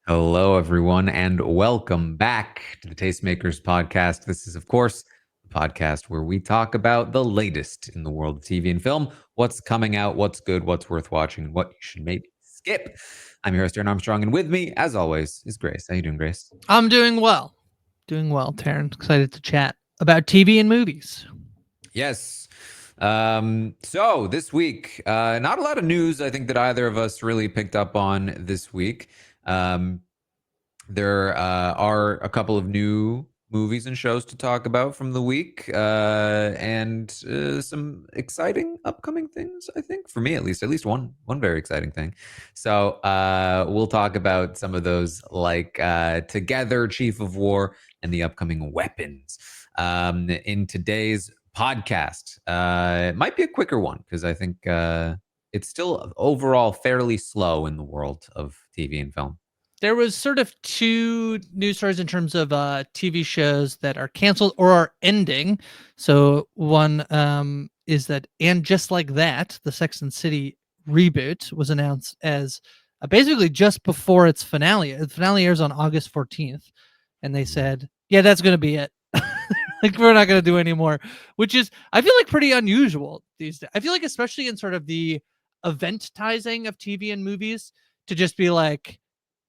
Hello, everyone, and welcome back to the Tastemakers podcast. This is, of course, the podcast where we talk about the latest in the world of TV and film, what's coming out, what's good, what's worth watching, and what you should maybe skip. I'm your host, Taran Armstrong, and with me, as always, is Grace. How you doing, Grace? I'm doing well. Doing well, Taran. Excited to chat about TV and movies. Yes. So this week, not a lot of news, I think, that either of us really picked up on this week. Um, There are a couple of new movies and shows to talk about from the week, and some exciting upcoming things. I think for me, at least one very exciting thing. So we'll talk about some of those, like Together, Chief of War, and the upcoming Weapons. In today's podcast, it might be a quicker one because I think it's still overall fairly slow in the world of TV and film. There was sort of two news stories in terms of TV shows that are canceled or are ending. So one is that And Just Like That, the Sex and City reboot, was announced as basically just before its finale. The finale airs on August 14th. And they said, yeah, that's going to be it. Like, we're not going to do any more, which is, I feel like, pretty unusual these days. I feel like, especially in sort of the eventizing of TV and movies, to just be like,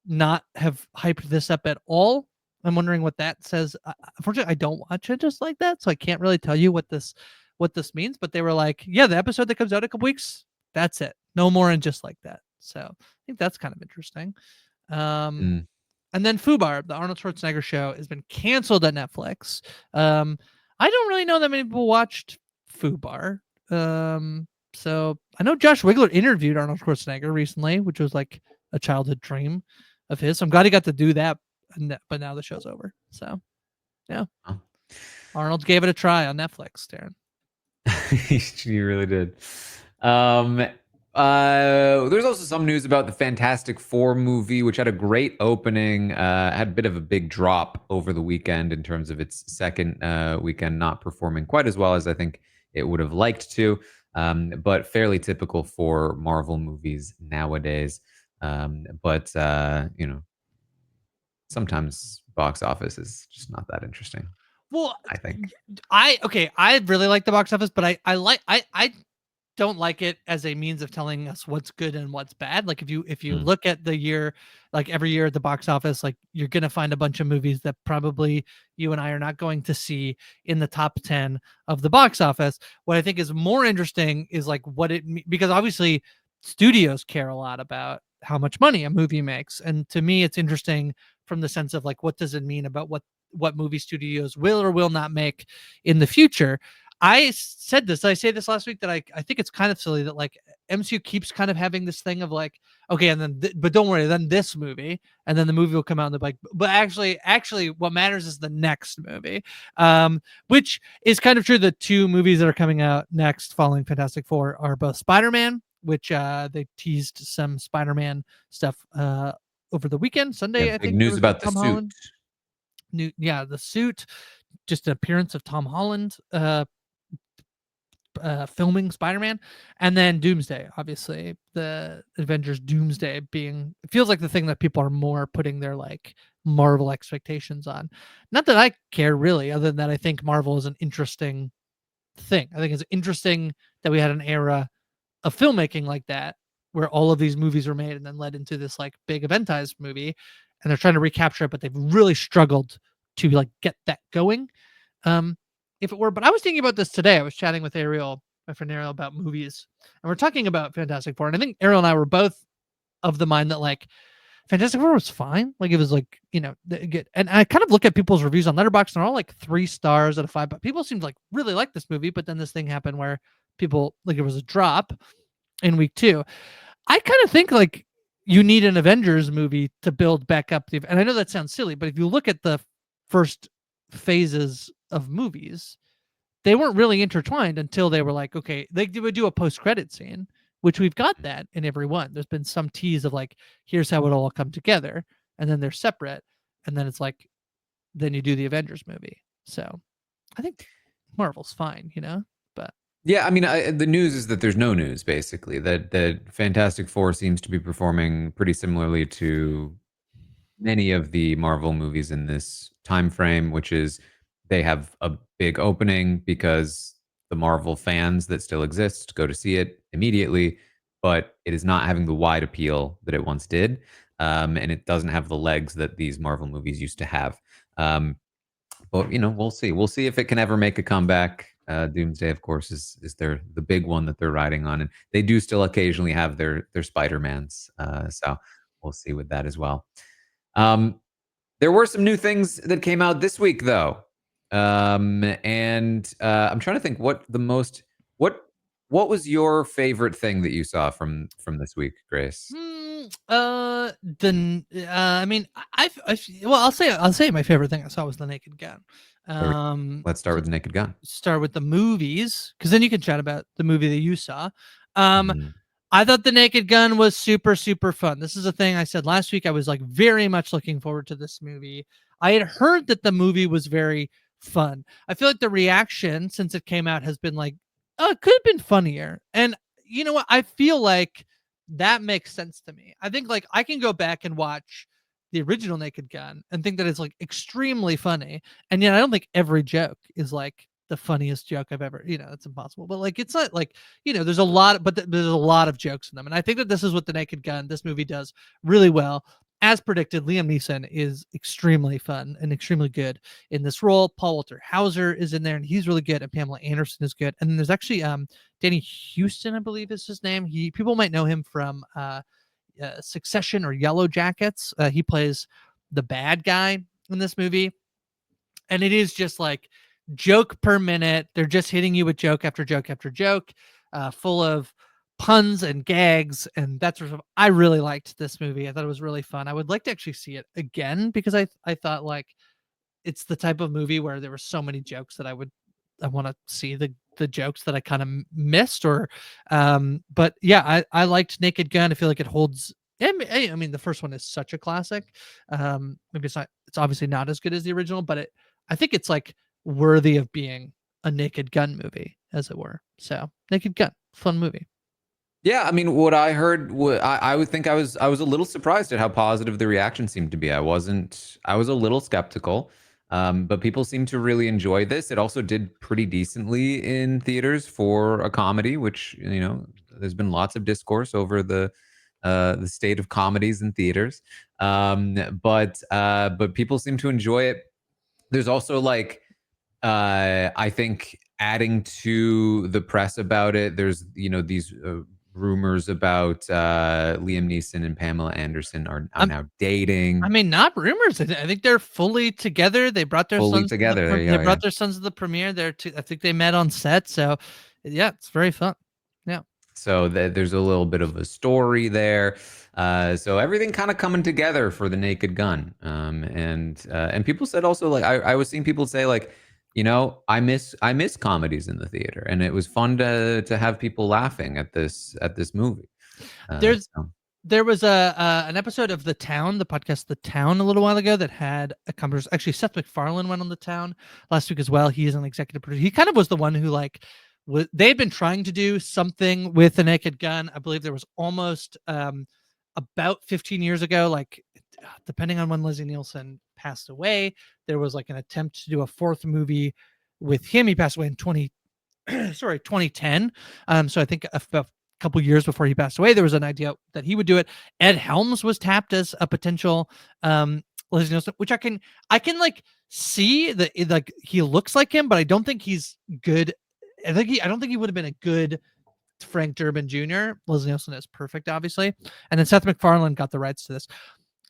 not have hyped this up at all. I'm wondering what that says. Unfortunately, I don't watch it Just Like That, so I can't really tell you what this means. But they were like, yeah, the episode that comes out in a couple weeks, that's it. No more and Just Like That. So I think that's kind of interesting. Mm. And then Fubar, the Arnold Schwarzenegger show, has been canceled at Netflix. I don't really know that many people watched Fubar. So I know Josh Wigler interviewed Arnold Schwarzenegger recently, which was like a childhood dream of his. So I'm glad he got to do that. But now the show's over. So yeah, Oh. Arnold gave it a try on Netflix, Darren. You really did. There's also some news about the Fantastic Four movie, which had a great opening, had a bit of a big drop over the weekend in terms of its second weekend not performing quite as well as I think it would have liked to, but fairly typical for Marvel movies nowadays. But sometimes box office is just not that interesting. Well, I think. I really like the box office, but I don't like it as a means of telling us what's good and what's bad. Like, if you look at the year, like every year at the box office, like you're gonna find a bunch of movies that probably you and I are not going to see in the top 10 of the box office. What I think is more interesting is like because obviously studios care a lot about how much money a movie makes, and to me it's interesting from the sense of like, what does it mean about what movie studios will or will not make in the future. I said this, I say this last week, that I think it's kind of silly that like MCU keeps kind of having this thing of like, okay, and then but don't worry, then this movie, and then the movie will come out and they're like, but actually what matters is the next movie. Which is kind of true. The two movies that are coming out next following Fantastic Four are both Spider-Man, which they teased some Spider-Man stuff over the weekend. Yeah, Sunday, I big think there news was a about the Tom suit. Holland the suit, just an appearance of Tom Holland filming Spider-Man, and then Doomsday, obviously the Avengers Doomsday being, it feels like the thing that people are more putting their like Marvel expectations on. Not that I care really, other than that I think Marvel is an interesting thing. I think it's interesting that we had an era of filmmaking like that where all of these movies were made and then led into this like big eventized movie, and they're trying to recapture it, but they've really struggled to like get that going. If it were, but I was thinking about this today. I was chatting with Ariel, my friend Ariel, about movies, and we're talking about Fantastic Four. And I think Ariel and I were both of the mind that like Fantastic Four was fine. Like, it was like, good. And I kind of look at people's reviews on Letterboxd, and they're all like 3 stars out of 5. But people seemed like really like this movie. But then this thing happened where people, like, it was a drop in week 2. I kind of think like you need an Avengers movie to build back up the. And I know that sounds silly, but if you look at the first phases of movies, they weren't really intertwined until they were like, okay, they would do a post-credit scene, which we've got that in every one. There's been some tease of like, here's how it all come together, and then they're separate, and then it's like, then you do the Avengers movie. So I think Marvel's fine, but Yeah, I mean, the news is that there's no news, basically. That Fantastic Four seems to be performing pretty similarly to many of the Marvel movies in this time frame, which is they have a big opening because the Marvel fans that still exist go to see it immediately, but it is not having the wide appeal that it once did, and it doesn't have the legs that these Marvel movies used to have. Um, but we'll see. We'll see if it can ever make a comeback. Doomsday, of course, is the big one that they're riding on, and they do still occasionally have their Spider-Mans. So we'll see with that as well. Um, there were some new things that came out this week, though, and I'm trying to think what what was your favorite thing that you saw from this week, Grace? I mean, well, I'll say my favorite thing I saw was The Naked Gun. There we- Let's start So with the Naked Gun. start with the movies, because then you can chat about the movie that you saw. Um, Mhm. I thought The Naked Gun was super, super fun. This is a thing I said last week. I was like very much looking forward to this movie. I had heard that the movie was very fun. I feel like the reaction since it came out has been like, oh, it could have been funnier. And you know what? I feel like that makes sense to me. I think like I can go back and watch the original Naked Gun and think that it's like extremely funny. And yet I don't think every joke is like the funniest joke I've ever, it's impossible. But like it's not like, there's a lot, but there's a lot of jokes in them. And I think that this is what The Naked Gun, this movie does really well. As predicted, Liam Neeson is extremely fun and extremely good in this role. Paul Walter Hauser is in there and he's really good, and Pamela Anderson is good. And then there's actually Danny Houston, I believe is his name. People might know him from Succession or Yellow Jackets. He plays the bad guy in this movie, and it is just like joke per minute. They're just hitting you with joke after joke after joke, full of puns and gags and that sort of. I really liked this movie. I thought it was really fun. I would like to actually see it again because I thought like it's the type of movie where there were so many jokes that I want to see the jokes that I kind of missed or but yeah, I liked Naked Gun. I feel like it holds. I mean the first one is such a classic. Maybe it's obviously not as good as the original, but I think it's like worthy of being a Naked Gun movie, as it were. So Naked Gun, fun movie. Yeah, I mean, what I heard, I would think I was a little surprised at how positive the reaction seemed to be. I was a little skeptical, but people seem to really enjoy this. It also did pretty decently in theaters for a comedy, which there's been lots of discourse over the state of comedies in theaters, but people seem to enjoy it. There's also like I think adding to the press about it, there's these rumors about Liam Neeson and Pamela Anderson are Um, now dating I mean, not rumors. I think they're fully together. They brought their fully sons to the together. There you they go. Yeah. brought their sons to the premiere. I think they met on set. So, yeah, it's very fun. Yeah. So there's a little bit of a story there. So everything kind of coming together for the Naked Gun. And people said also like I was seeing people say like, I miss comedies in the theater, and it was fun to have people laughing at this movie. There's So. there was an episode of The Town, the podcast The Town, a little while ago that had a conversation. Actually, Seth MacFarlane went on The Town last week as well. He is an executive producer. He kind of was the one who like they'd been trying to do something with the Naked Gun. I believe there was almost about 15 years ago, like depending on when Leslie Nielsen passed away, there was like an attempt to do a fourth movie with him. He passed away in 2010. So I think about a couple years before he passed away, there was an idea that he would do it. Ed Helms was tapped as a potential Leslie Nielsen, which I can like see that like he looks like him, but I don't think he's good. I don't think he would have been a good Frank Durbin Jr. Leslie Nielsen is perfect, obviously. And then Seth MacFarlane got the rights to this.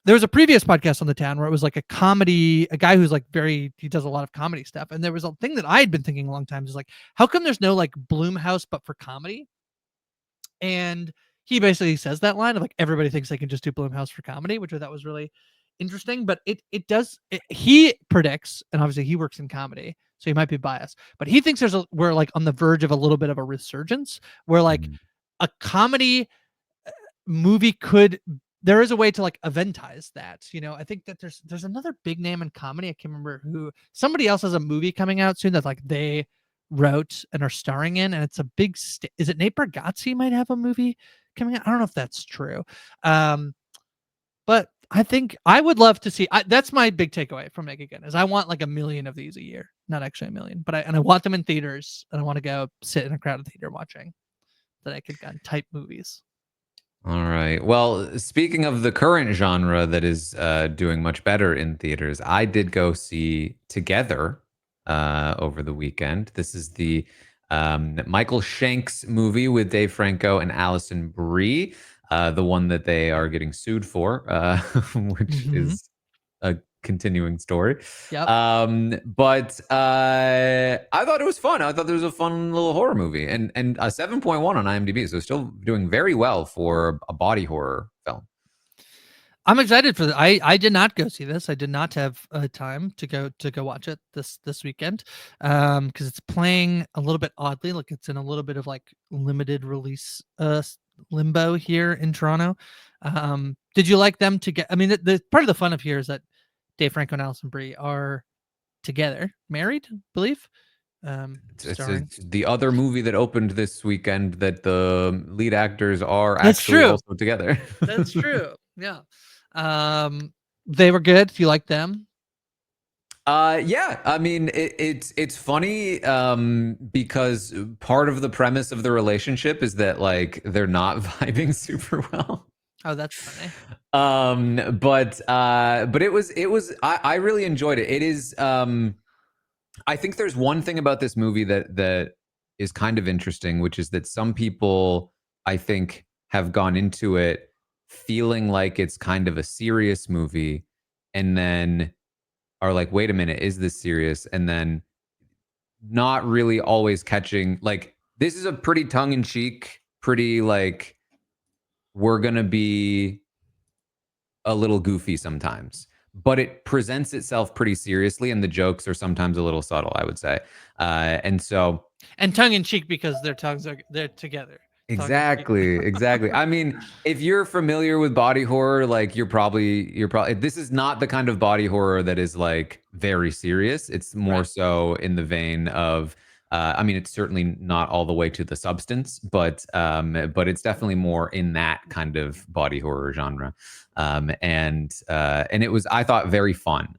There was a previous podcast on The Town where it was like a guy who's like he does a lot of comedy stuff. And there was a thing that I had been thinking a long time is like, how come there's no like Bloomhouse, but for comedy? And he basically says that line of like, everybody thinks they can just do Bloomhouse for comedy, which I thought was really interesting. But he predicts, and obviously he works in comedy, so he might be biased, but he thinks we're like on the verge of a little bit of a resurgence where like Mhm. a comedy movie there is a way to like eventize that. I think that there's another big name in comedy. I can't remember who. Somebody else has a movie coming out soon that like they wrote and are starring in, and it's a big. Is it Nate Bargatze might have a movie coming out? I don't know if that's true. But I think I would love to see. That's my big takeaway from Make Again is I want like a million of these a year, not actually a million, but I want them in theaters, and I want to go sit in a crowded theater watching that I could gun type movies. All right. Well, speaking of the current genre that is doing much better in theaters, I did go see Together over the weekend. This is the Michael Shanks movie with Dave Franco and Allison Brie, the one that they are getting sued for, which Mm-hmm. is a continuing story. Yep. But I thought it was fun. I thought there was a fun little horror movie, and a 7.1 on IMDb, so still doing very well for a body horror film. I'm excited for that. I did not go see this. I did not have time to go watch it this weekend, because it's playing a little bit oddly, like it's in a little bit of like limited release limbo here in Toronto. Did you like them to get? I mean, the part of the fun of here is that Dave Franco and Alison Brie are together, married, I believe. Starring. It's the other movie that opened this weekend that the lead actors are That's actually true. also together. That's true. Yeah. Um, they were good. If you like them, Yeah, I mean it's funny because part of the premise of the relationship is that like they're not vibing super well. oh, that's funny. But it was I really enjoyed it. It is I think there's one thing about this movie that is kind of interesting, which is that some people I think have gone into it feeling like it's kind of a serious movie, and then are like, wait a minute, is this serious? And then not really always catching like this is a pretty tongue in cheek, pretty like we're gonna be a little goofy sometimes, but it presents itself pretty seriously, and the jokes are sometimes a little subtle, I would say. And so And tongue in cheek because their tongues are they're together. Tongue in cheek. exactly. I mean, if you're familiar with body horror, like you're probably this is not the kind of body horror that is like very serious. It's more Right. so in the vein of I mean, it's certainly not all the way to the substance, but it's definitely more in that kind of body horror genre. And it was I thought very fun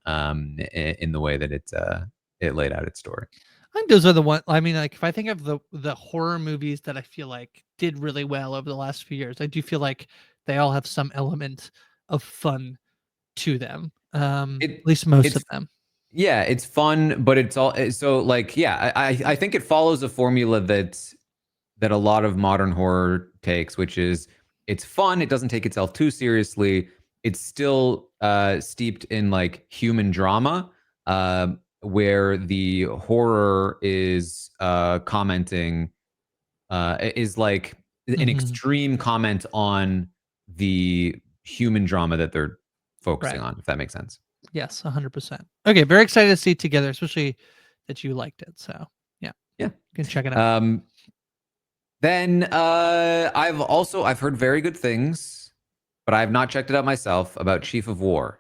in the way that it laid out its story. I think those are the one. I mean, like if I think of the horror movies that I feel like did really well over the last few years, I do feel like they all have some element of fun to them. At It least most it's of them. Yeah, it's fun, but it's all so like yeah. I think it follows a formula that a lot of modern horror takes, which is it's fun. It doesn't take itself too seriously. It's still steeped in like human drama, where the horror is commenting is like an Mhm. extreme comment on the human drama that they're focusing Right. on. If that makes sense. Yes, 100%. Okay, very excited to see it together, especially that you liked it. So yeah, Yeah. you can check it out. Um, Then I've heard very good things, but I have not checked it out myself about Chief of War.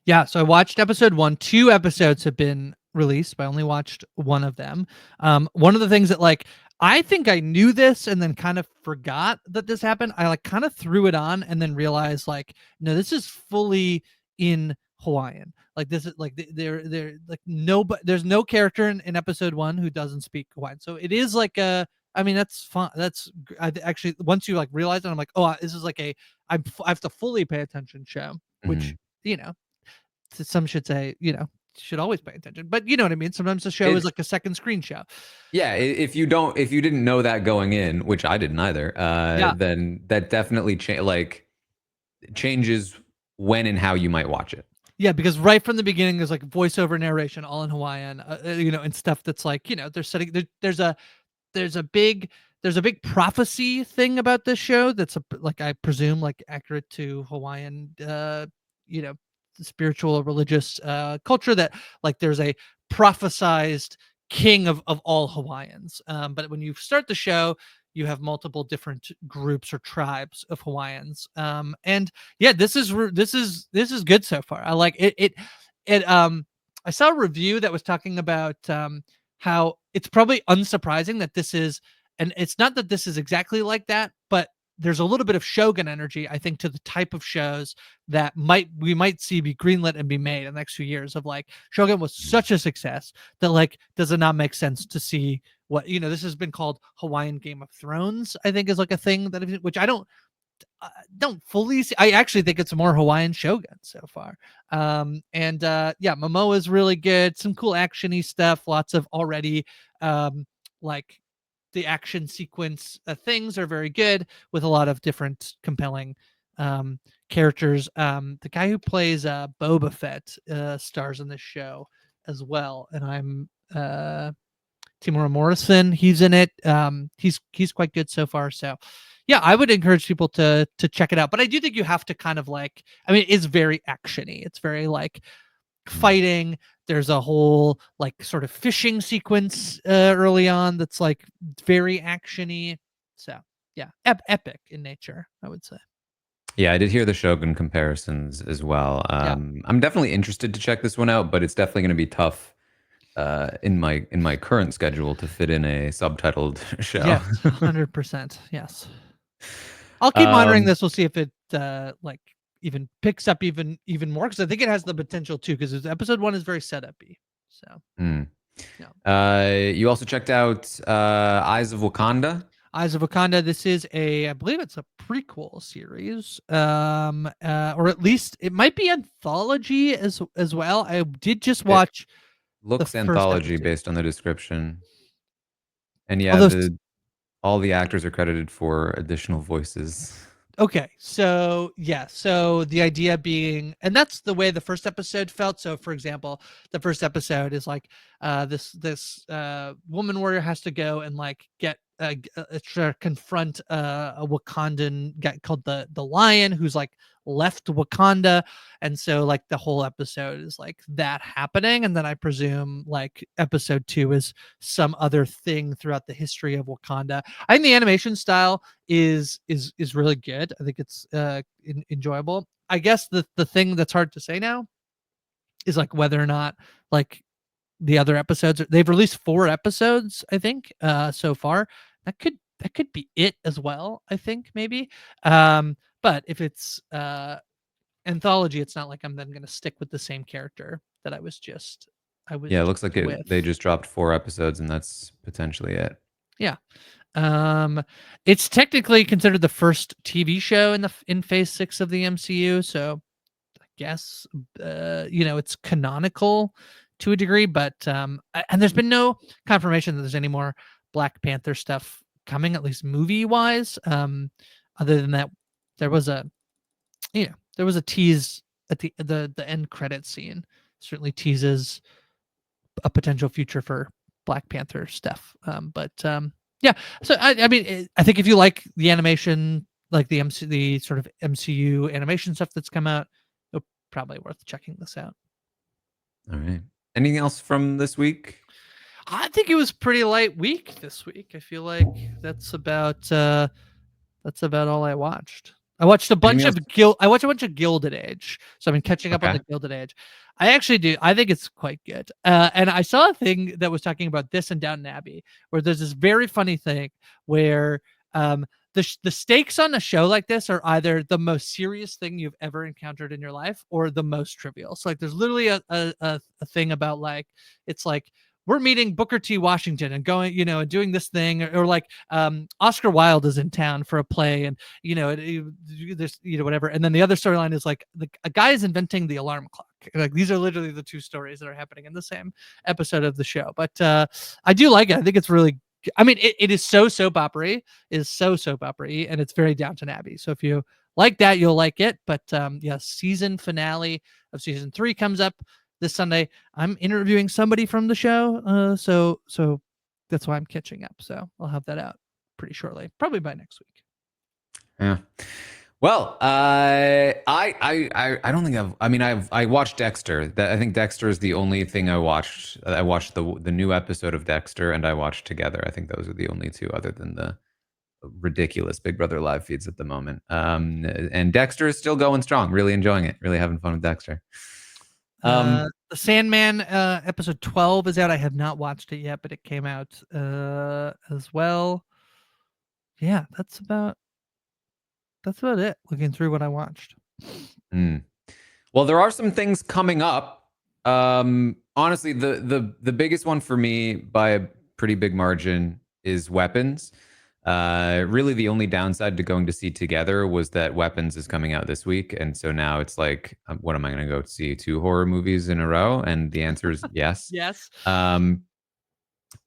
Yeah, so I watched episode 1. 2 episodes have been released, but I only watched one of them. One of the things that like I think I knew this and then kind of forgot that this happened. I like kind of threw it on and then realized like no, this is fully in Hawaiian. Like this is like they're like no, but there's no character in episode 1 who doesn't speak Hawaiian. So it is like a I mean that's fun. Actually once you like realize it, I'm like, oh, this is like I have to fully pay attention show, which Mhm. you know some should say, should always pay attention. But you know what I mean? Sometimes the show is It's like a second screen show. yeah. If you didn't know that going in, which I didn't either, Yeah. then that definitely changes when and how you might watch it. Yeah, because right from the beginning there's like voiceover narration all in Hawaiian, and stuff that's like, they're setting there's a big there's a big prophecy thing about this show that's like I presume like accurate to Hawaiian you know spiritual or religious culture that like there's a prophesized king of all Hawaiians. But when you start the show, you have multiple different groups or tribes of Hawaiians. And yeah, this is good so far. I like it. It I saw a review that was talking about how it's probably unsurprising that this is, and it's not that this is exactly like that, but there's a little bit of Shogun energy, I think, to the type of shows that we might see be greenlit and be made in the next few years. Of like, Shogun was such a success that like, does it not make sense to see what, this has been called Hawaiian Game of Thrones, I think, is like a thing that, which I don't fully see. I actually think it's more Hawaiian Shogun so far. And yeah, Momoa is really good. Some cool actiony stuff. Lots of already like the action sequence things are very good with a lot of different compelling characters. The guy who plays Boba Fett stars in this show as well, and I'm Timur Morrison. He's in it. He's quite good so far. So, yeah, I would encourage people to check it out. But I do think you have to kind of like. I mean, it's very actiony. It's very like fighting. There's a whole like sort of fishing sequence early on that's like very actiony. So yeah, epic in nature, I would say. Yeah, I did hear the Shogun comparisons as well. I'm definitely interested to check this one out, but it's definitely going to be tough in my current schedule to fit in a subtitled show. Yes, 100%. Yes, I'll keep monitoring Um, this. We'll see if it like even picks up even more, because I think it has the potential to, because episode 1 is very setup-y. So yeah. You also checked out Eyes of Wakanda. Eyes of Wakanda. This is I believe it's a prequel series, or at least it might be anthology as well. I did just It watch the looks first anthology episode. based on the description, and yeah, Although all the actors are credited for additional voices. Okay, so yeah, so the idea being, and that's the way the first episode felt. So, for example, the first episode is like this woman warrior has to go and like get to confront a Wakandan guy called the Lion, who's like left Wakanda, and so like the whole episode is like that happening, and then I presume like episode 2 is some other thing throughout the history of Wakanda. I think the animation style is really good. I think it's enjoyable. I guess the thing that's hard to say now is like whether or not like the other episodes they've released 4 episodes, I think, so far. That could be it as well, I think, maybe. But if it's anthology, it's not like I'm then going to stick with the same character that I was just Yeah, it looks like with. they just dropped 4 episodes, and that's potentially it. Yeah. It's technically considered the first TV show in Phase 6 of the MCU, so I guess it's canonical to a degree, but and there's been no confirmation that there's any more Black Panther stuff coming, at least movie wise. Other than that, there was a tease at the end credit scene. Certainly teases a potential future for Black Panther stuff. But yeah, so I mean, I think if you like the animation, like the sort of MCU animation stuff that's come out, it's probably worth checking this out. All right. Anything else from this week? I think it was pretty light week this week. I feel like that's about all I watched. I watched a bunch Anything of else? Gilded Age, so I've been catching up on Okay. the Gilded Age. I actually do. I think it's quite good. And I saw a thing that was talking about this in Downton Abbey, where there's this very funny thing where the stakes on a show like this are either the most serious thing you've ever encountered in your life or the most trivial. So like, there's literally a thing about like, it's like, we're meeting Booker T. Washington and going, and doing this thing, or like Oscar Wilde is in town for a play, and this, whatever. And then the other storyline is like a guy is inventing the alarm clock. Like, these are literally the 2 stories that are happening in the same episode of the show. But I do like it. I think it's really. I mean, it is so soap opera-y, and it's very Downton Abbey. So if you like that, you'll like it. But yeah, season finale of season 3 comes up this Sunday. I'm interviewing somebody from the show, so that's why I'm catching up. So I'll have that out pretty shortly, probably by next week. Yeah. Well, I don't think I watched Dexter. I think Dexter is the only thing I watched. I watched the new episode of Dexter, and I watched Together. I think those are the only 2, other than the ridiculous Big Brother live feeds at the moment. And Dexter is still going strong. Really enjoying it. Really having fun with Dexter. The Sandman episode 12 is out. I have not watched it yet, but it came out as well. Yeah, that's about that's about it. Looking through what I watched. Mm. Well, there are some things coming up. Honestly, the biggest one for me by a pretty big margin is Weapons. Really, the only downside to going to see Together was that Weapons is coming out this week, and so now it's like, what am I going to go see? 2 horror movies in a row? And the answer is yes. Yes.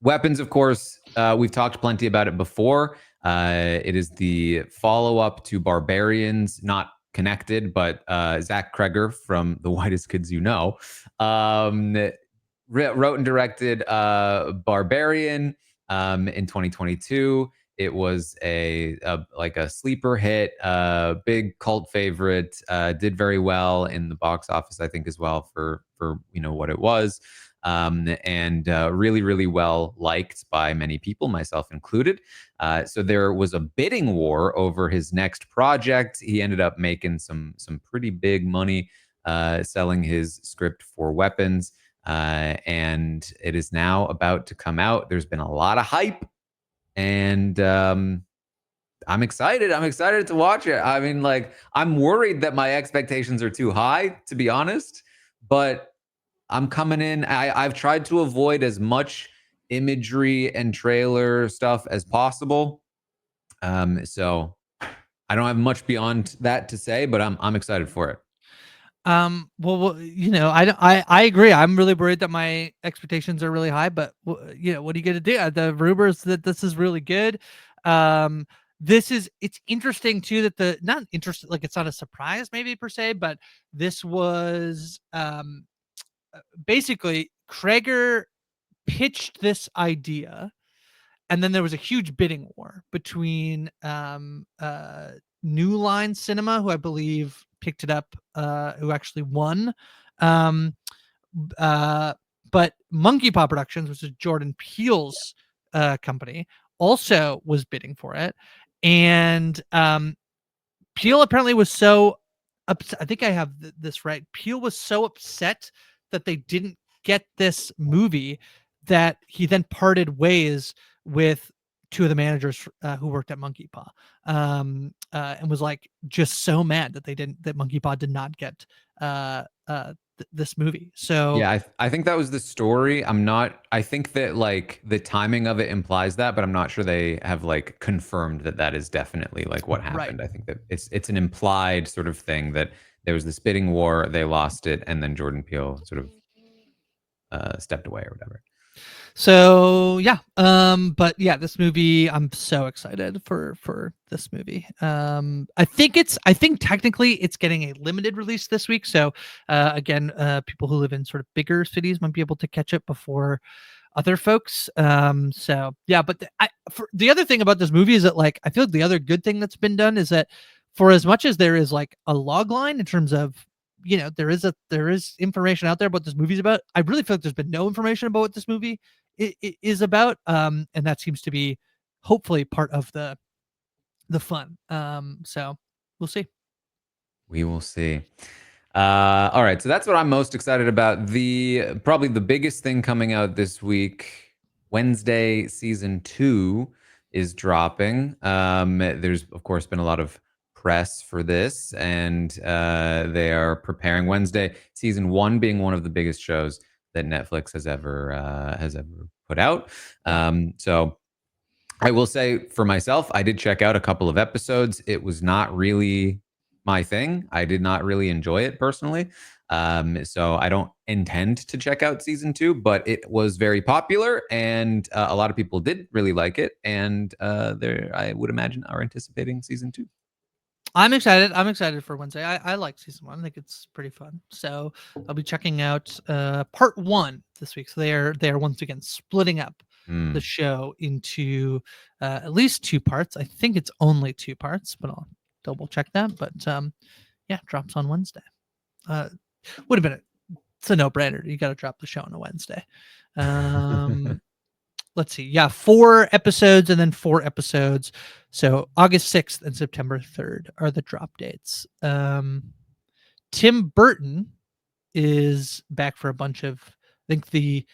Weapons, of course, we've talked plenty about it before. It is the follow up to Barbarians, not connected, but Zach Kreger from The Whitest Kids You Know wrote and directed Barbarian in 2022. It was like a sleeper hit, big cult favorite. Did very well in the box office, I think, as well for what it was. And really, really well liked by many people, myself included. So there was a bidding war over his next project. He ended up making some pretty big money selling his script for Weapons, and it is now about to come out. There's been a lot of hype, and I'm excited. I'm excited to watch it. I mean, like, I'm worried that my expectations are too high, to be honest, but I'm coming in. I've tried to avoid as much imagery and trailer stuff as possible. So I don't have much beyond that to say, but I'm excited for it. Well, I agree. I'm really worried that my expectations are really high, but what are you going to do? The rumors that this is really good. It's interesting too that not interesting, like it's not a surprise maybe per se, but this was basically Kreger pitched this idea, and then there was a huge bidding war between New Line Cinema, who I believe picked it up, who actually won. Um, but Monkey Paw Productions, which is Jordan Peele's company, also was bidding for it. And Peele apparently was so upset. I think I have this right. Peele was so upset that they didn't get this movie that he then parted ways with 2 of the managers who worked at Monkey Paw, and was like just so mad that Monkey Paw did not get this movie. So Yeah, I think that was the story. I think that like the timing of it implies that, but I'm not sure they have like confirmed that that is definitely like what happened. right. I think that it's an implied sort of thing that there was this bidding war, they lost it, and then Jordan Peele sort of stepped away or whatever. So yeah, but yeah, this movie, I'm so excited for this movie. I think technically it's getting a limited release this week. So again, people who live in sort of bigger cities might be able to catch it before other folks. So yeah, but for the other thing about this movie is that like I feel like the other good thing that's been done is that for as much as there is like a log line in terms of there is information out there about this movie's about, I really feel like there's been no information about what this movie is about, and that seems to be hopefully part of the fun. So we'll see. We will see. All right, so that's what I'm most excited about. Probably the biggest thing coming out this week, Wednesday season 2 is dropping. There's of course been a lot of press for this, and they are preparing Wednesday season 1 being one of the biggest shows that Netflix has ever put out. So I will say for myself, I did check out a couple of episodes. It was not really my thing. I did not really enjoy it personally. So I don't intend to check out season 2, but it was very popular, and a lot of people did really like it. And I would imagine, are anticipating season 2. I'm excited. I'm excited for Wednesday. I like season 1. I think it's pretty fun. So I'll be checking out part 1 this week. So they are once again splitting up the Mm. show into at least 2 parts. I think it's only 2 parts, but I'll double check that. But yeah, drops on Wednesday. Would have been it's a no-brainer. You got to drop the show on a Wednesday. Let's see. Yeah, 4 episodes and then 4 episodes. So August 6th and September 3rd are the drop dates. Tim Burton is back for a bunch of, I think the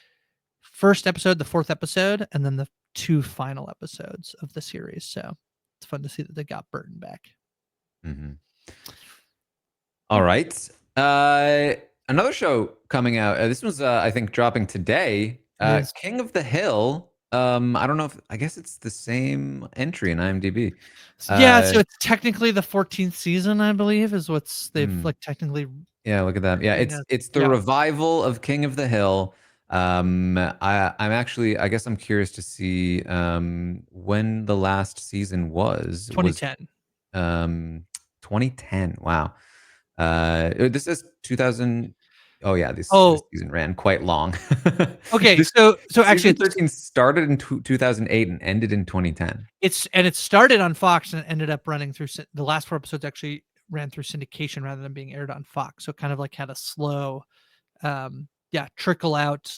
first episode, the 4th episode, and then the 2 final episodes of the series. So it's fun to see that they got Burton back. Mm-hmm. All right. Another show coming out. This was, I think, dropping today. It is. King of the Hill. I don't know if I guess it's the same entry in IMDb. Yeah, Uh, so it's technically the 14th season, I believe, is what's they've hmm. like technically. Yeah, look at that. Yeah, Yeah, it's the yeah. revival of King of the Hill. I'm actually, I guess I'm curious to see when the last season was 2010. um 2010. Wow. This is 2000. Oh yeah, this Oh, season ran quite long. okay. This So actually, season 13 started in 2008 and ended in 2010. it started on Fox and it ended up running through the last 4 episodes actually ran through syndication rather than being aired on Fox. So kind of like had a slow, yeah, trickle out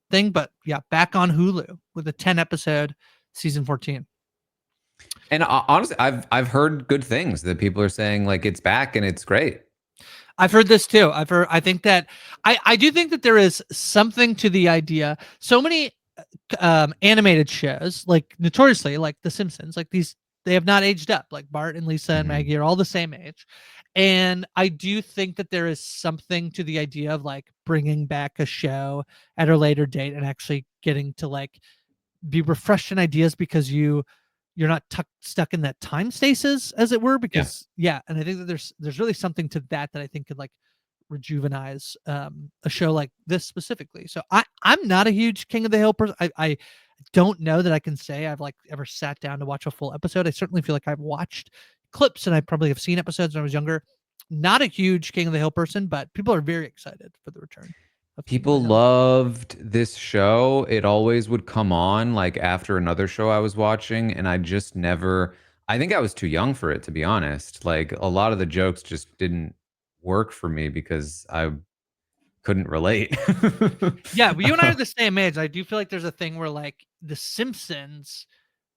thing. But yeah, back on Hulu with a 10 episode season 14. And honestly, I've heard good things that people are saying like it's back and it's great. I've heard this too. I think that I do think that there is something to the idea. So many animated shows, like notoriously, like The Simpsons, like these, they have not aged up. Like Bart and Lisa and Mhm. Maggie are all the same age, and I do think that there is something to the idea of like bringing back a show at a later date and actually getting to like be refreshed in ideas because you're not stuck in that time stasis, as it were. Yeah. Because yeah, and I think that there's really something to that that I think could like rejuvenize a show like this specifically. So I'm not a huge King of the Hill person. I don't know that I can say I've like ever sat down to watch a full episode. I certainly feel like I've watched clips and I probably have seen episodes when I was younger. Not a huge King of the Hill person, but people are very excited for the return of King of the People Hill. loved this show. It always would come on like after another show I was watching, and I just never. I think I was too young for it, to be honest. Like a lot of the jokes just didn't work for me because I couldn't relate. Yeah, well, you and I are the same age. I do feel like there's a thing where like The Simpsons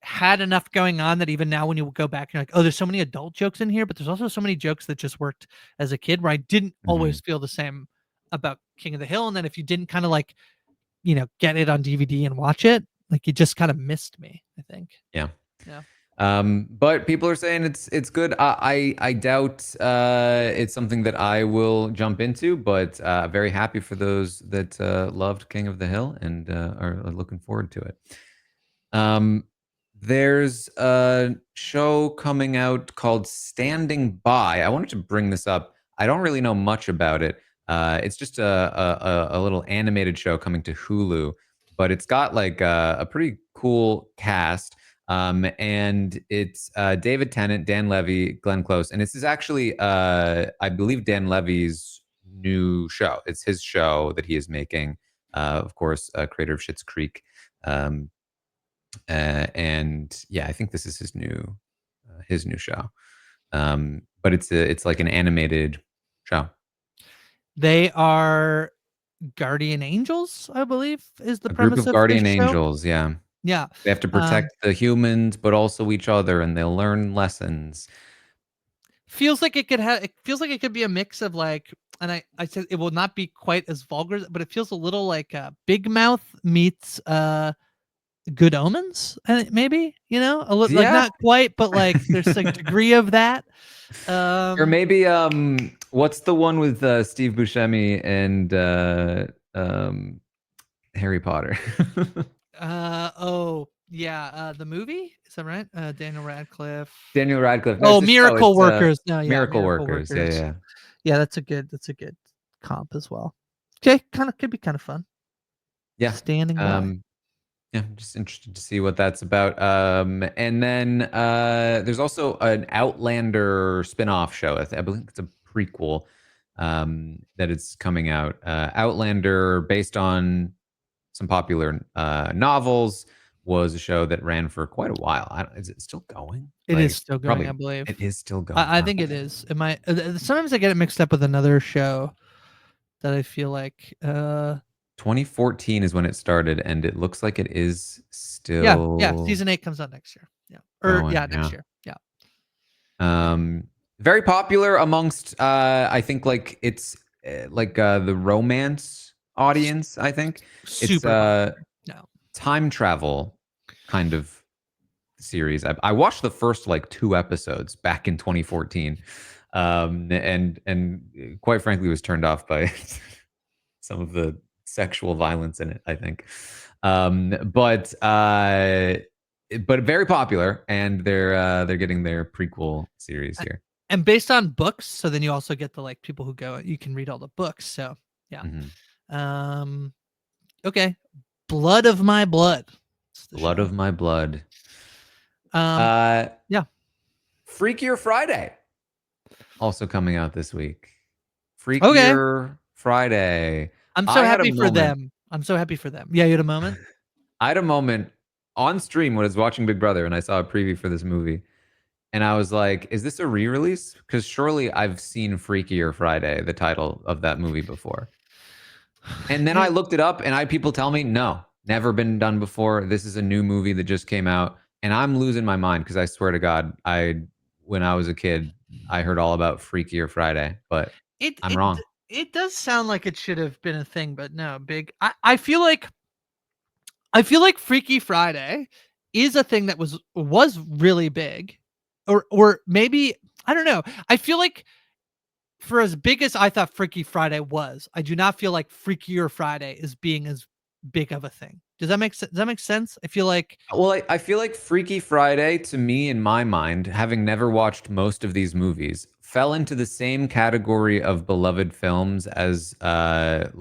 had enough going on that even now when you go back, you're like, oh, there's so many adult jokes in here, but there's also so many jokes that just worked as a kid where I didn't Mhm. always feel the same about King of the Hill. And then if you didn't kind of like, get it on DVD and watch it, like you just kind of missed me, I think. Yeah. Yeah. But people are saying it's good. I doubt it's something that I will jump into, but very happy for those that loved King of the Hill and are looking forward to it. Um, there's a show coming out called Standing By. I wanted to bring this up. I don't really know much about it. It's just a little animated show coming to Hulu, but it's got like a pretty cool cast. And it's David Tennant, Dan Levy, Glenn Close, and this is actually, I believe, Dan Levy's new show. It's his show that he is making. Of course, creator of Schitt's Creek. Um, and yeah, I think this is his new show. But it's like an animated show. They are Guardian Angels, I believe, is the A group premise of of this guardian show. angels. Yeah, Yeah. they have to Um, protect the humans, but also each other, and they'll learn lessons. feels like it could have it feels like it could be a mix of like, and I said it will not be quite as vulgar, but it feels a little like Big Mouth meets Good Omens, maybe, a little like Yeah, not quite, but like there's a degree of that. or Um maybe what's the one with Steve Buscemi and um, Harry Potter? oh yeah, the movie, is that right? Daniel Radcliffe. Daniel Radcliffe. No, it's Oh, a show. Miracle It's Workers. No, yeah, Miracle Miracle Workers. Yeah, Workers. yeah, Yeah, that's a good comp as well. Okay, kind of could be kind of fun. yeah. Standing by. Yeah, I'm just interested to see what that's about. And then there's also an Outlander spin-off show. I believe it's a prequel that is coming out. Outlander, based on some popular novels, was a show that ran for quite a while. Is it still going? It is Like, still going, I probably believe. it is still going. I Wow. think it is. Am I? Sometimes I get it mixed up with another show that I feel like. 2014 is when it started, and it looks like it is Yeah, yeah. still Season 8 comes out next year. Yeah, or going. yeah, Yeah. next year. Yeah, Um, very popular amongst I think like it's like the romance audience. I think it's super popular. No, time travel kind of series. I watched the first like 2 episodes back in 2014, and quite frankly was turned off by some of the sexual violence in it, I think. But very popular, and they're getting their prequel series here. And based on books, so then you also get the like people who go, you can read all the books. So yeah. Okay. Blood of My Blood. Blood of My Blood. Yeah. Freakier Friday. Also coming out this week. Freakier Friday. I'm so happy for them. I'm so happy for them. Yeah, you had a moment? I had a moment on stream when I was watching Big Brother and I saw a preview for this movie. And I was like, is this a re-release? Because surely I've seen Freakier Friday, the title of that movie, before. And then I looked it up and I had people tell me, no, never been done before. This is a new movie that just came out. And I'm losing my mind because I swear to God, when I was a kid, I heard all about Freakier Friday, but I'm wrong. It does sound like it should have been a thing, but no, big. I feel like Freaky Friday is a thing that was really big, or maybe I don't know. I feel like for as big as I thought Freaky Friday was, I do not feel like Freakier Friday is being as big of a thing. Does that make sense? Does that make sense? I feel like I feel like Freaky Friday, to me, in my mind, having never watched most of these movies, fell into the same category of beloved films as Devil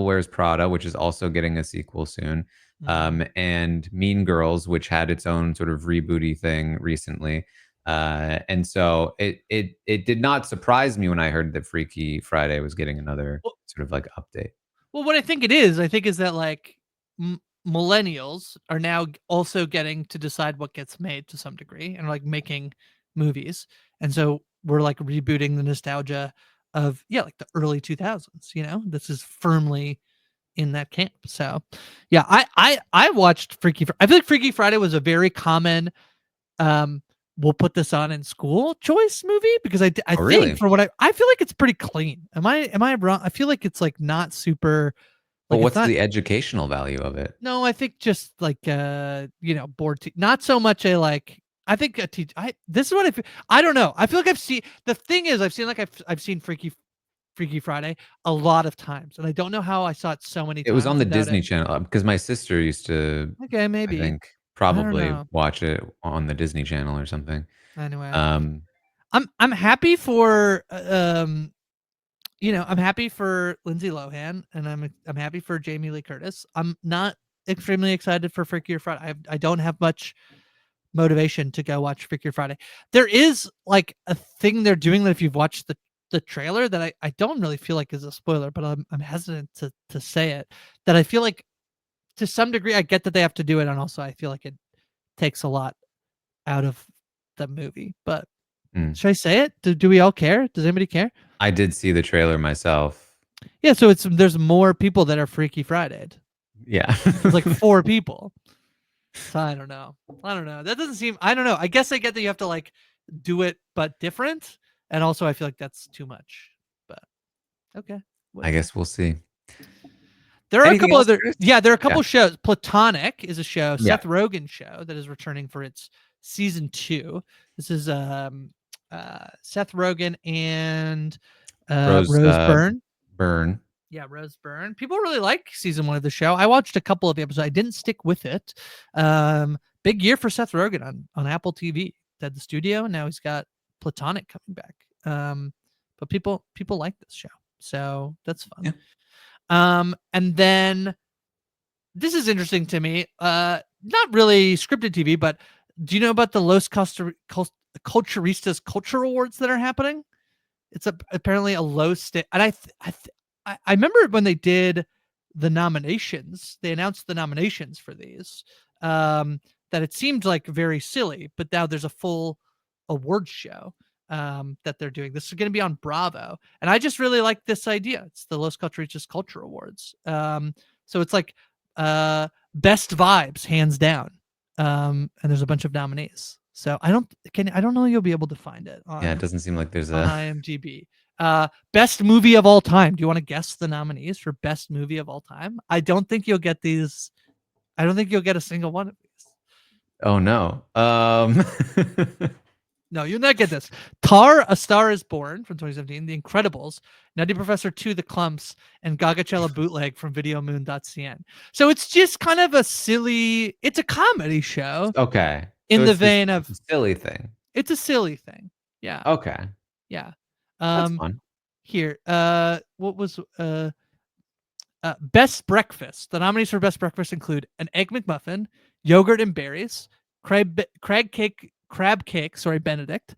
Wears Prada, which is also getting a sequel soon, and Mean Girls, which had its own sort of rebooty thing recently. And so it did not surprise me when I heard that Freaky Friday was getting another sort of like update. Well, what I think is that like millennials are now also getting to decide what gets made to some degree and like making movies. And so we're like rebooting the nostalgia of like the early 2000s, this is firmly in that camp. So yeah, I watched Freaky. I feel like Freaky Friday was a very common we'll put this on in school choice movie because I think for what I feel like it's pretty clean. Am I wrong? I feel like it's like not super. Like, well, what's the educational value of it? No, I think just like board not so much a like. I think a teach. This is what I feel. I don't know. I feel like I've seen. The thing is, I've seen Freaky Friday a lot of times, and I don't know how I saw it so many times. It was on the Disney Channel because my sister used to. Okay, maybe. I think probably watch it on the Disney Channel or something. Anyway, I'm happy for I'm happy for Lindsay Lohan, and I'm happy for Jamie Lee Curtis. I'm not extremely excited for Freakier Friday. I don't have much motivation to go watch Freakier Friday. There is like a thing they're doing that if you've watched the trailer that I don't really feel like is a spoiler, but I'm hesitant to say it. That I feel like to some degree I get that they have to do it, and also I feel like it takes a lot out of the movie. But should I say it? Do we all care? Does anybody care? I did see the trailer myself. Yeah, so there's more people that are Freaky Friday'd. Yeah. It's like 4 people. So I don't know. That doesn't seem, I don't know. I guess I get that you have to like do it but different. And also I feel like that's too much. But okay. I guess we'll see. There are a couple other there are a couple shows. Platonic is a show, Seth Rogen show that is returning for its season 2. This is Seth Rogen and Rose Byrne. Yeah, Rose Byrne. People really like season 1 of the show. I watched a couple of the episodes. I didn't stick with it. Big year for Seth Rogen on Apple TV. Had the studio, and now he's got Platonic coming back. But people like this show, so that's fun. Yeah. And then this is interesting to me. Not really scripted TV, but do you know about the Los Culturistas Culture Awards that are happening? It's apparently a low state, and I remember when they did the nominations, they announced the nominations for these, that it seemed like very silly, but now there's a full awards show that they're doing. This is going to be on Bravo, and I just really like this idea. It's the Los Culturistas Culture Awards. So it's like best vibes, hands down, and there's a bunch of nominees. So I don't know you'll be able to find it. It doesn't seem like there's on IMDb. Best movie of all time. Do you want to guess the nominees for best movie of all time? I don't think you'll get these. I don't think you'll get a single one of these. Oh no. No, you'll not get this. Tar, A Star is Born from 2017, The Incredibles, Nutty Professor 2, The Clumps, and Gagachella Bootleg from videomoon.cn. So it's just kind of a silly, it's a comedy show Okay. So in the it's this vein of, silly thing. it's a silly thing. Yeah. Okay. Yeah. That's Um, fun. Here, what was, best breakfast. The nominees for best breakfast include an egg McMuffin, yogurt and berries, crab cake, sorry, Benedict,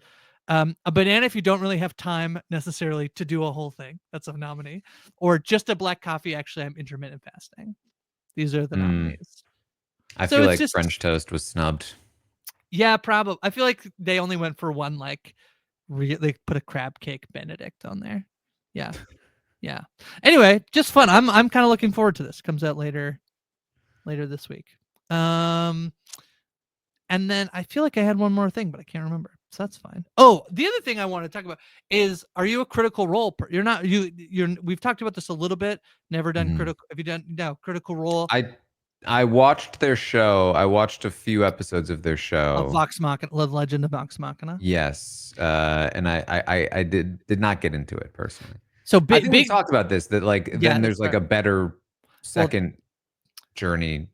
a banana if you don't really have time necessarily to do a whole thing. That's a nominee, or just a black coffee. Actually, I'm intermittent fasting. These are the Mm, nominees. I So feel it's like just, French toast was snubbed. yeah, probably. I feel like they only went for one, like, they put a crab cake Benedict on there. Yeah, yeah. Anyway, just fun. I'm kind of looking forward to this. Comes out later this week. Um, and then I feel like I had one more thing, but I can't remember. So that's fine. Oh, the other thing I want to talk about is, are you a Critical Role? You're not. You're. We've talked about this a little bit. Never done Mhm. critical. Have you done no Critical Role I watched their show. I watched a few episodes of their of show. Vox Machina, The Legend of Vox Machina? Yes. And I did not get into it personally. So I big, think we've big. talked about this, that like Yeah, then that's there's like fair. a better Well, second journey.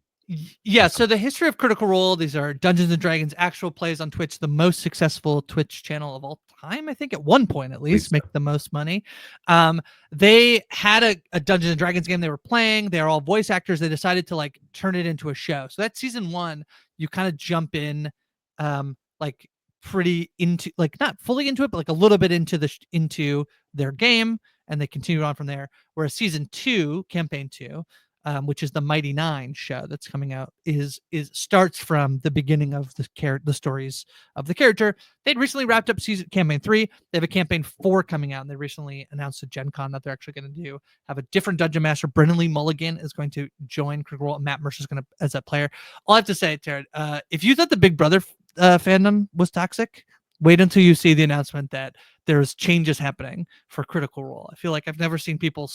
yeah, so the history of Critical Role, these are Dungeons and Dragons actual plays on Twitch, the most successful Twitch channel of all time, I think, at one point at Believe least, so. make the most money. They had a Dungeons and Dragons game they were playing. They're all voice actors. They decided to like turn it into a show. So that's season one. You kind of jump in, like pretty into, like not fully into it, but like a little bit into into their game, and they continue on from there. Whereas season two, campaign two, which is the Mighty Nine show that's coming out, is starts from the beginning of the stories of the character. They'd recently wrapped up season campaign 3. They have a campaign 4 coming out, and they recently announced at Gen Con that they're actually going to have a different dungeon master. Brennan Lee Mulligan is going to join Critical Role, and Matt Mercer is going to as that player. All I have to say, Taran, if you thought the Big Brother fandom was toxic, wait until you see the announcement that there's changes happening for Critical Role. I feel like I've never seen people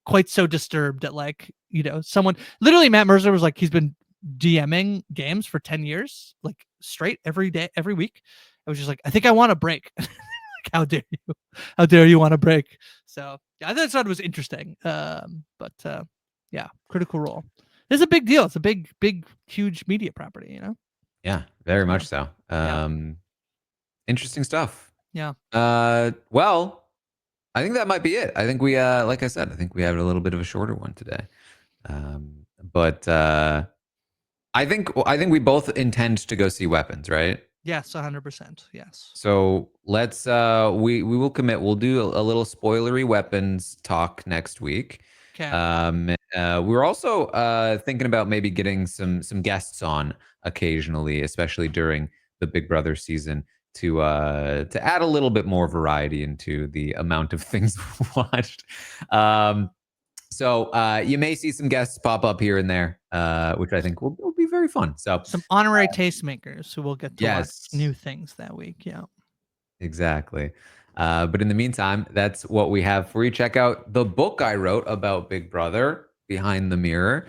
quite so disturbed at, like, someone, literally Matt Mercer was like, he's been DMing games for 10 years, like straight every day, every week. I was just like, I think I want a break. Like, how dare you? How dare you want a break? So yeah, I thought it was interesting. But yeah, Critical Role. It's a big deal. It's a big, huge media property. Yeah, very So much so. yeah, Interesting stuff. yeah, Well, I think that might be it. I think we like I said, I think we had a little bit of a shorter one today. But I think we both intend to go see Weapons, right? yes, 100%. Yes. So let's we will commit. We'll do a little spoilery Weapons talk next week. Okay. We're also thinking about maybe getting some guests on occasionally, especially during the Big Brother season, to add a little bit more variety into the amount of things we've watched. So you may see some guests pop up here and there, which I think will be very fun. So Some honorary tastemakers who will get to watch yes, new things that week. Yeah. exactly. But in the meantime, that's what we have for you. Check out the book I wrote about Big Brother, Behind the Mirror.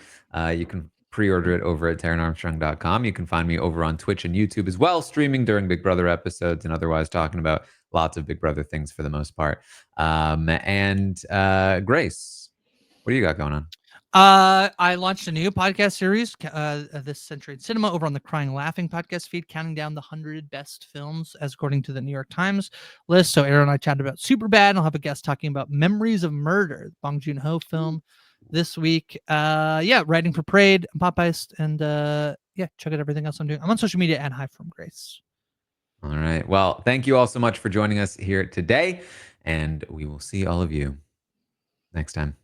You can pre-order it over at taranarmstrong.com. You can find me over on Twitch and YouTube as well, streaming during Big Brother episodes and otherwise talking about lots of Big Brother things for the most part. And Grace, what do you got going on? I launched a new podcast series, This Century in Cinema, over on the Crying Laughing podcast feed, counting down the 100 best films as according to the New York Times list. So Aaron and I chatted about Superbad, and I'll have a guest talking about Memories of Murder, the Bong Joon-ho film this week. Yeah, writing for Parade and Pop Heist, and yeah, check out everything else I'm doing. I'm on social media at Hi From Grace. All right. Well, thank you all so much for joining us here today, and we will see all of you next time.